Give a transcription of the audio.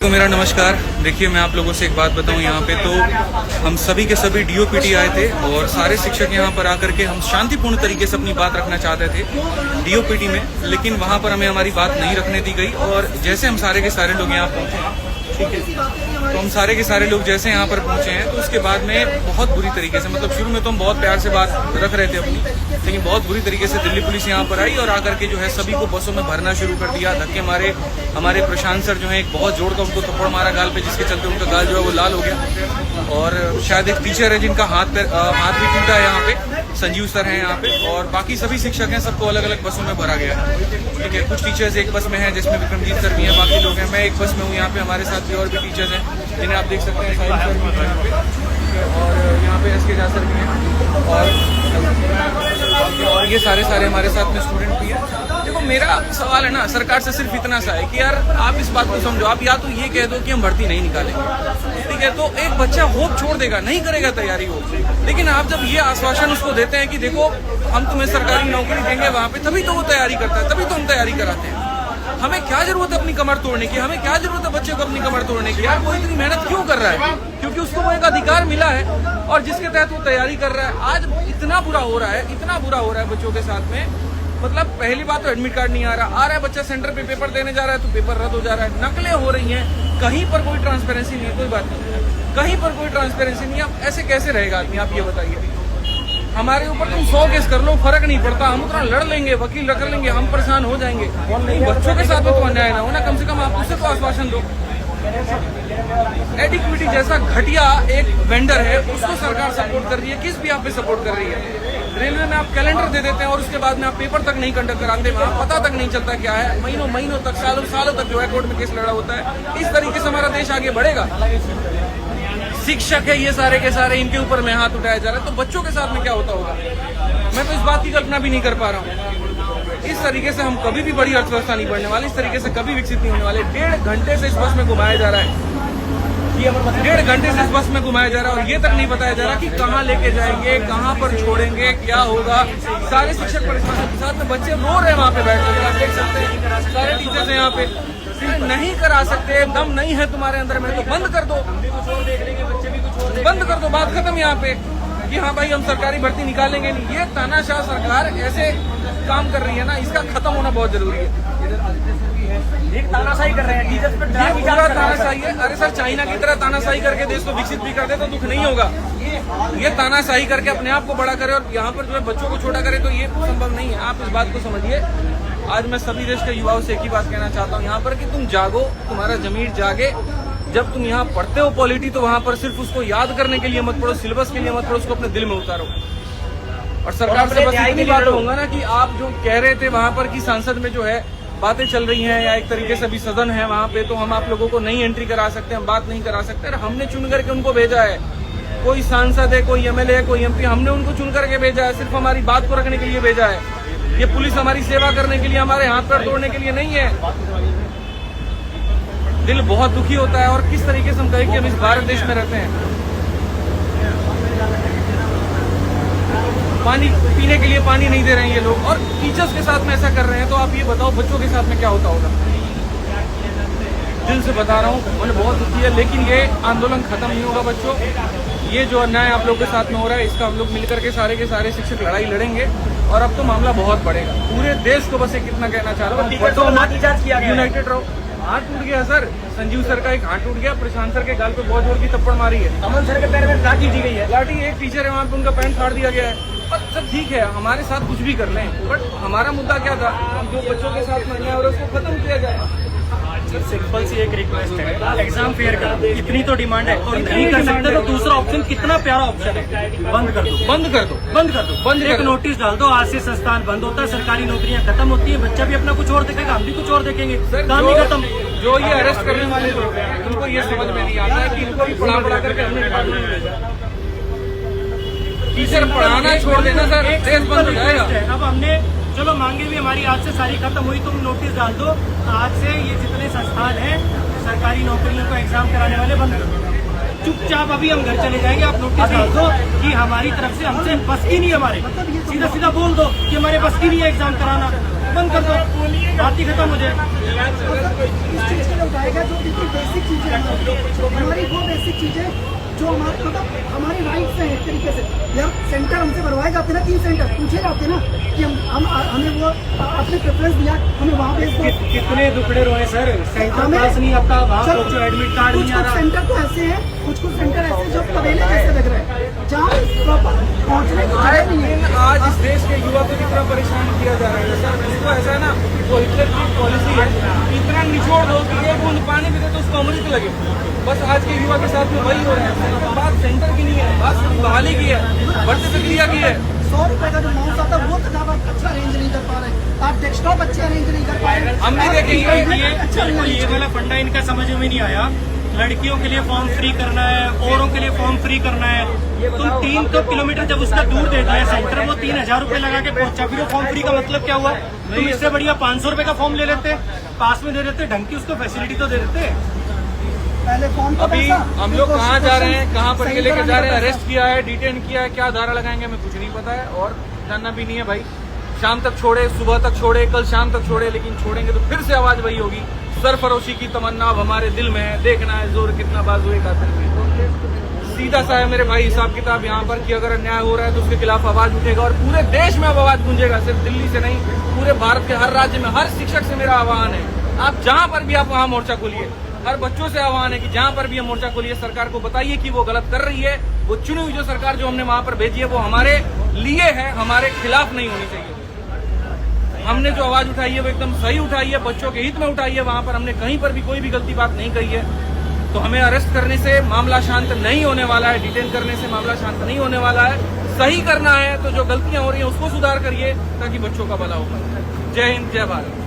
तो मेरा नमस्कार। देखिए, मैं आप लोगों से एक बात बताऊं, यहाँ पे तो हम सभी के सभी डीओपीटी आए थे और सारे शिक्षक यहाँ पर आकर के हम शांतिपूर्ण तरीके से अपनी बात रखना चाहते थे डीओपीटी में, लेकिन वहाँ पर हमें हमारी बात नहीं रखने दी गई। और जैसे हम सारे के सारे लोग यहाँ पहुँचे, ठीक है, तो हम सारे के सारे लोग जैसे यहाँ पर पहुँचे हैं तो उसके बाद में बहुत बुरी तरीके से, मतलब शुरू में तो हम बहुत प्यार से बात रख रहे थे अपनी, लेकिन बहुत बुरी तरीके से दिल्ली पुलिस यहाँ पर आई और आकर के जो है सभी को बसों में भरना शुरू कर दिया। धक्के मारे। हमारे प्रशांत सर जो है एक बहुत जोर का उनको थप्पड़ मारा गाल पे, जिसके चलते उनका गाल जो है वो लाल हो गया। और शायद एक टीचर है जिनका हाथ भी टूटा है यहाँ पे, संजीव सर हैं यहाँ पे, और बाकी सभी शिक्षक हैं, सबको अलग अलग बसों में भरा गया है। ठीक है, कुछ टीचर्स एक बस में हैं जिसमें विक्रमजीत सर भी हैं, बाकी लोग हैं। मैं एक बस में हूँ, यहाँ पे हमारे साथ भी और भी टीचर्स हैं जिन्हें आप देख सकते हैं, साहिल सर भी हैं यहाँ पे, और यहाँ पे एसके झा सर भी हैं, और ये सारे हमारे साथ में स्टूडेंट भी हैं। देखो, मेरा सवाल है ना सरकार से सिर्फ इतना सा है कि यार आप इस बात को समझो। आप या तो ये कह दो कि हम भर्ती नहीं निकालेंगे, ठीक है, तो एक बच्चा होप छोड़ देगा, नहीं करेगा तैयारी हो। लेकिन आप जब ये आश्वासन उसको देते हैं कि देखो हम तुम्हें सरकारी नौकरी देंगे वहाँ पे, तभी तो वो तैयारी करता है, तभी तो हम तैयारी कराते हैं। हमें क्या जरूरत है अपनी कमर तोड़ने की? हमें क्या जरूरत है बच्चे को अपनी कमर तोड़ने की? यार वो इतनी मेहनत क्यों कर रहा है? क्योंकि उसको वो एक अधिकार मिला है और जिसके तहत वो तैयारी कर रहा है। आज इतना बुरा हो रहा है, इतना बुरा हो रहा है बच्चों के साथ में। मतलब पहली बात तो एडमिट कार्ड नहीं आ रहा है बच्चा सेंटर पे पेपर देने जा रहा है तो पेपर रद्द हो जा रहा है, नकलें हो रही हैं, कहीं पर कोई ट्रांसपेरेंसी नहीं है। कोई बात नहीं है, कहीं पर कोई ट्रांसपेरेंसी नहीं है। अब ऐसे कैसे रहेगा आदमी? आप ये बताइए। हमारे ऊपर तुम 100 केस कर लो, फर्क नहीं पड़ता, हम उतना लड़ लेंगे, वकील रख लेंगे, हम परेशान हो जाएंगे। बच्चों के साथ में तो अन्याय ना हो ना, कम से कम आप उससे तो आश्वासन दो। एडिक्विटी जैसा घटिया एक वेंडर है, उसको सरकार सपोर्ट कर रही है, किस भी आप पे सपोर्ट कर रही है। रेलवे में आप कैलेंडर दे देते हैं और उसके बाद में आप पेपर तक नहीं कंडक्ट कराते, वहाँ पता तक नहीं चलता क्या है। महीनों तक, सालों तक जो है कोर्ट में केस लड़ा होता है। इस तरीके से हमारा देश आगे बढ़ेगा? शिक्षक है ये सारे के सारे, इनके ऊपर में हाथ उठाया जा रहा है, तो बच्चों के साथ में क्या होता होगा? मैं तो इस बात की कल्पना भी नहीं कर पा रहा हूँ। इस तरीके से हम कभी भी बड़ी अर्थव्यवस्था नहीं बढ़ने वाली, इस तरीके से कभी विकसित नहीं होने वाले। 1.5 घंटे से इस बस में घुमाया जा रहा है, 1.5 घंटे से इस बस में घुमाया जा रहा है और ये तक नहीं बताया जा रहा कि कहाँ लेके जाएंगे, कहाँ पर छोड़ेंगे, क्या होगा। सारे शिक्षक परेशान के साथ में, बच्चे रो रहे हैं वहाँ पे बैठ कर, आप देख सकते हैं। सारे टीचर्स हैं यहाँ पे, नहीं करा सकते, दम नहीं है तुम्हारे अंदर में तो बंद कर दो, बंद कर दो, बात खत्म यहाँ पे कि हाँ भाई हम सरकारी भर्ती निकालेंगे नहीं। ये तानाशाह सरकार ऐसे काम कर रही है ना, इसका खत्म होना बहुत जरूरी है। एक तानाशाही कर रहे हैं टीचर्स पर, पूरा तानाशाही है। अरे सर, चाइना की तरह तानाशाही करके देश को विकसित भी कर दे तो दुख नहीं होगा। ये तानाशाही करके अपने आप को बड़ा करे और यहाँ पर जो है बच्चों को छोटा करे तो ये संभव नहीं है। आप इस बात को समझिए। आज मैं सभी देश के युवाओं से एक ही बात कहना चाहता हूँ यहाँ पर कि तुम जागो, तुम्हारा जमीर जागे। जब तुम यहाँ पढ़ते हो पॉलिटी तो वहाँ पर सिर्फ उसको याद करने के लिए मत पढ़ो, सिलेबस के लिए मत पढ़ो, उसको अपने दिल में उतारो। और सरकार से बस इतनी बात होगा ना कि आप जो कह रहे थे वहाँ पर कि सांसद में जो है बातें चल रही हैं या एक तरीके से भी सदन है वहाँ पे, तो हम आप लोगों को नहीं एंट्री करा सकते, हम बात नहीं करा सकते। हमने चुन करके उनको भेजा है, कोई सांसद है, कोई एमएलए है, कोई एमपी, हमने उनको चुन करके भेजा है, सिर्फ हमारी बात को रखने के लिए भेजा है। ये पुलिस हमारी सेवा करने के लिए, हमारे हाथ पैर तोड़ने के लिए नहीं है। दिल बहुत दुखी होता है। और किस तरीके से हम कहें कि हम इस भारत देश में रहते हैं, पानी पीने के लिए पानी नहीं दे रहे हैं ये लोग, और टीचर्स के साथ में ऐसा कर रहे हैं, तो आप ये बताओ बच्चों के साथ में क्या होता होगा? दिल से बता रहा हूँ, मुझे बहुत दुखी है। लेकिन ये आंदोलन खत्म नहीं होगा बच्चों। ये जो अन्याय आप लोग के साथ में हो रहा है, इसका हम लोग मिलकर के सारे शिक्षक लड़ाई लड़ेंगे और अब तो मामला बहुत बढ़ेगा। पूरे देश को बस एक कितना कहना चाह रहा हूँ, यूनाइटेड रहो। हाथ टूट गया सर, संजीव सर का एक हाथ टूट गया, प्रशांत सर के गाल पे बहुत जोर की थप्पड़ मारी है, अमन सर के पैर में लाठी दी गई है, लाठी एक टीचर है वहाँ पे उनका पैंट फाड़ दिया गया है। पर सब ठीक है, हमारे साथ कुछ भी कर लें, बट हमारा मुद्दा क्या था? जो बच्चों के साथ में और उसको खत्म किया जाए। सिंपल सी एक रिक्वेस्ट है, एग्जाम फेयर करो, इतनी तो डिमांड है। और नहीं कर सकते तो दूसरा ऑप्शन कितना प्यारा ऑप्शन है, बंद कर दो, बंद कर दो, बंद कर दो, बंद एक नोटिस डाल दो, आज से संस्थान बंद होता है, सरकारी नौकरियां खत्म होती है, बच्चा भी अपना कुछ और देखेगा, हम भी कुछ और देखेंगे, काम ही खत्म। जो ये अरेस्ट करने वाले लोग हैं, उनको ये समझ में नहीं आता है कि इनको भी पढ़ा करके हमने डिपार्टमेंट में भेजा। टीचर पढ़ाना छोड़ देना सर, देश बंद हो जाएगा। अब हमने चलो मांगे भी हमारी आज से सारी खत्म हुई, तुम नोटिस डाल दो, आज से ये जितने संस्थान हैं सरकारी नौकरियों को एग्जाम कराने वाले बंद कर दो। चुपचाप अभी हम घर चले जाएंगे, आप नोटिस डाल दो कि हमारी तरफ से हमसे बस की नहीं, हमारे सीधा बोल दो कि हमारे बस की नहीं है एग्जाम कराना। बंद कर दो, बात ही खत्म हो जाए। इस चीज के लिए उठाएगा जो बिल्कुल बेसिक चीजें हैं हमारी वो बेसिक चीजें जो हमारे मतलब हमारी राइट्स हैं एक तरीके से। यार सेंटर हमसे भरवाए जाते ना 3 सेंटर पूछे जाते ना कि हम हमें वो अपने प्रेफरेंस दिया हमें वहाँ भेज दो। कितने दुखड़े रोए सर, सेंटर पास नहीं आपका, वहाँ पहुंचो एडमिट कार्ड नहीं आ रहा। सेंटर तो ऐसे हैं, कुछ सेंटर ऐसे हैं जो तबेले जैसे लग रहे हैं जहाँ प्रॉपर पहुँचने की जगह नहीं है। आज इस देश के युवा को कितना परेशान किया जा रहा है सर, उसको ऐसा है ना, वो हिटलर की पॉलिसी है, इतना निचोड़ दो कि एक बूंद पानी भी दे तो उसको अमृत लगे। बस आज के युवा के साथ में वही हो रहा है। बात सेंटर की नहीं है, बात बहाली की है, बढ़ती प्रक्रिया की है। 100 रुपए का जो माउस आता है वो तो ज्यादा अच्छा अरेंज नहीं कर पा रहे, आप डेस्कटॉप अच्छे अरेंज नहीं कर पा रहे। हम भी देखेंगे ये वाला फंडा इनका समझ में नहीं आया। लड़कियों के लिए फॉर्म फ्री करना है, औरों के लिए फॉर्म फ्री करना है। तुम 3 किलोमीटर जब उसका दूर दे दिया सेंटर, वो 3000 रुपए लगा के पहुंचा, फिर वो फॉर्म फ्री का मतलब क्या हुआ? तुम इससे बढ़िया 500 रुपए का फॉर्म ले लेते, पास में दे देते, ढंग की उसको फैसिलिटी तो दे देते। पहले फॉर्म का अभी पैसा, हम लोग कहाँ जा रहे हैं, कहाँ पर सही लेके जा रहे हैं, कराने का अरेस्ट किया है, डिटेन किया है, क्या धारा लगाएंगे हमें कुछ नहीं पता है और जानना भी नहीं है भाई। शाम तक छोड़े, सुबह तक छोड़े, कल शाम तक छोड़े, लेकिन छोड़ेंगे तो फिर से आवाज वही होगी। सरफरोशी की तमन्ना अब हमारे दिल में है, देखना है जोर कितना बाजुए का दिल में। सीधा सा है मेरे भाई हिसाब किताब यहाँ पर कि अगर अन्याय हो रहा है तो उसके खिलाफ आवाज उठेगा और पूरे देश में अब आवाज गूंजेगा, सिर्फ दिल्ली से नहीं, पूरे भारत के हर राज्य में। हर शिक्षक से मेरा आह्वान है, आप जहाँ पर भी आप वहाँ मोर्चा खोलिए। हर बच्चों से आह्वान है कि जहाँ पर भी हम मोर्चा खोलिए, सरकार को बताइए कि वो गलत कर रही है। वो चुनी हुई जो सरकार जो हमने वहां पर भेजी है वो हमारे लिए है, हमारे खिलाफ नहीं होनी चाहिए। हमने जो आवाज उठाई है वो एकदम सही उठाई है, बच्चों के हित में उठाई है। वहां पर हमने कहीं पर भी कोई भी गलती बात नहीं कही है। तो हमें अरेस्ट करने से मामला शांत नहीं होने वाला है, डिटेन करने से मामला शांत नहीं होने वाला है। सही करना है तो जो गलतियां हो रही हैं उसको सुधार करिए ताकि बच्चों का भला हो पाए। जय हिंद, जय भारत।